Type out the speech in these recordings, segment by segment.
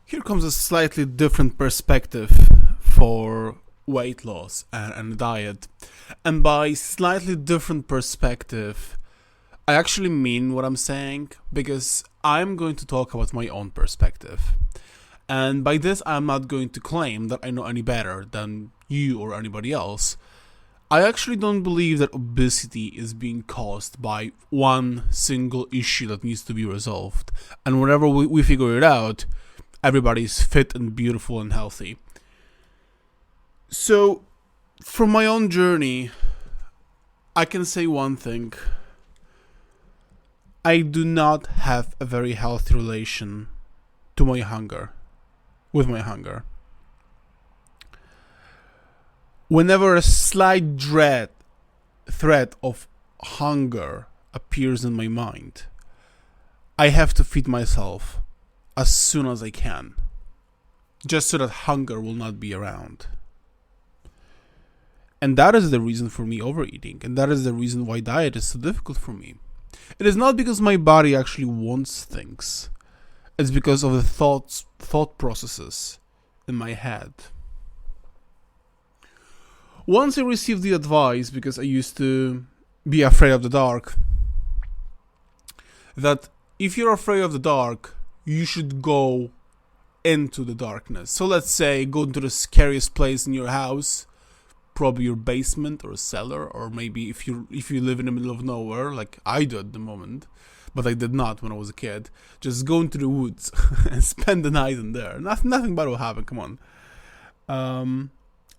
Here comes a slightly different perspective for weight loss and diet. And by slightly different perspective, I actually mean what I'm saying because I'm going to talk about my own perspective. And by this, I'm not going to claim that I know any better than you or anybody else. I actually don't believe that obesity is being caused by one single issue that needs to be resolved. And whenever we figure it out, everybody's fit and beautiful and healthy. So, from my own journey, I can say one thing. I do not have a very healthy relation to my hunger, with my hunger. Whenever a slight threat of hunger appears in my mind, I have to feed myself as soon as I can, just so that hunger will not be around. And that is the reason for me overeating, and that is the reason why diet is so difficult for me. It is not because my body actually wants things. It's because of the thought processes in my head. Once I received the advice, because I used to be afraid of the dark, that if you're afraid of the dark, you should go into the darkness. So let's say go into the scariest place in your house, probably your basement or a cellar, or maybe if you live in the middle of nowhere, like I do at the moment, but I did not when I was a kid. Just go into the woods and spend the night in there. Nothing bad will happen. Come on.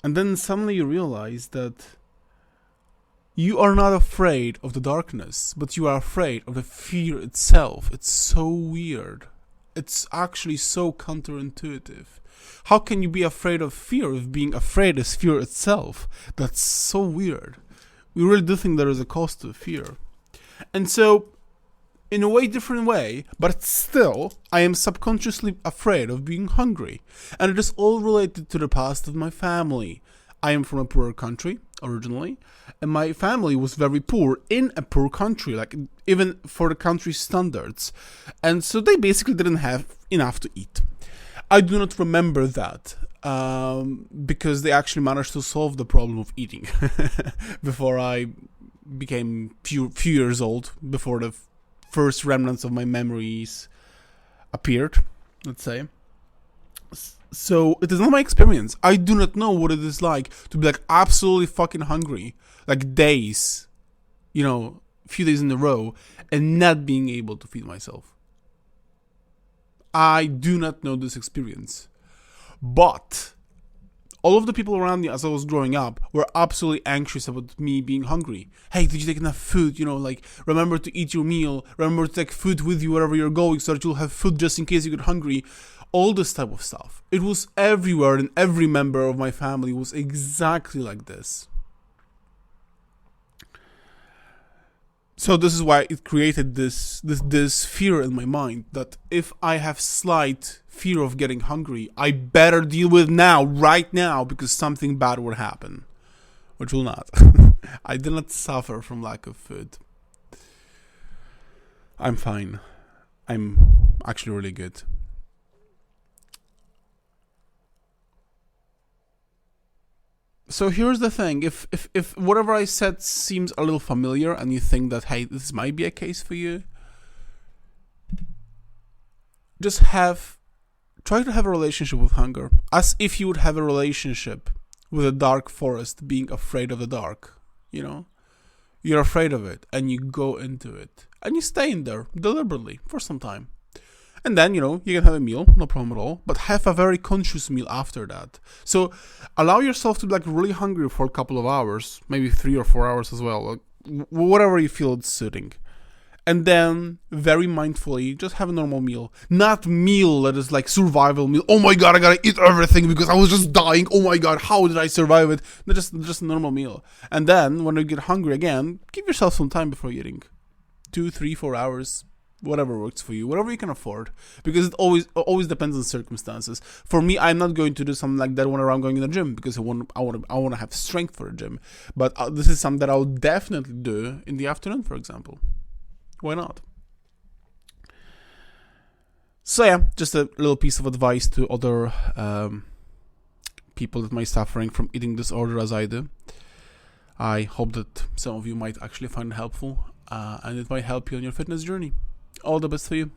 And then suddenly you realize that you are not afraid of the darkness, but you are afraid of the fear itself. It's so weird. It's actually so counterintuitive. How can you be afraid of fear if being afraid is fear itself? That's so weird. We really do think there is a cost to fear. And so, in a way different way, but still, I am subconsciously afraid of being hungry. And it is all related to the past of my family. I am from a poor country, originally, and my family was very poor in a poor country, like even for the country's standards. And so they basically didn't have enough to eat. I do not remember that, because they actually managed to solve the problem of eating before I became few years old, before the first remnants of my memories appeared, let's say. So it is not my experience. I do not know what it is like to be like absolutely fucking hungry, like days, a few days in a row, and not being able to feed myself. I do not know this experience. But all of the people around me as I was growing up were absolutely anxious about me being hungry. Hey, did you take enough food? Remember to eat your meal. Remember to take food with you wherever you're going so that you'll have food just in case you get hungry. All this type of stuff. It was everywhere, and every member of my family was exactly like this. So this is why it created this fear in my mind that if I have slight fear of getting hungry, I better deal with right now, because something bad will happen, which will not. I did not suffer from lack of food. I'm fine. I'm actually really good. So here's the thing, if whatever I said seems a little familiar and you think that, hey, this might be a case for you, just try to have a relationship with hunger, as if you would have a relationship with a dark forest, being afraid of the dark, You're afraid of it, and you go into it, and you stay in there deliberately for some time. And then, you can have a meal, no problem at all, but have a very conscious meal after that. So allow yourself to be really hungry for a couple of hours, maybe 3 or 4 hours as well, whatever you feel it's suiting. And then very mindfully just have a normal meal. Not meal that is like survival meal. Oh my god, I gotta eat everything because I was just dying. Oh my god, how did I survive it? No, just a normal meal. And then when you get hungry again, give yourself some time before eating. 2, 3, 4 hours. Whatever works for you, whatever you can afford, because it always depends on circumstances. For me, I'm not going to do something like that whenever I'm going to the gym, because I want to have strength for the gym. But this is something that I'll definitely do in the afternoon, for example. Why not? So yeah, just a little piece of advice to other people that might suffering from eating disorder as I do. I hope that some of you might actually find it helpful, and it might help you on your fitness journey. All the best for you.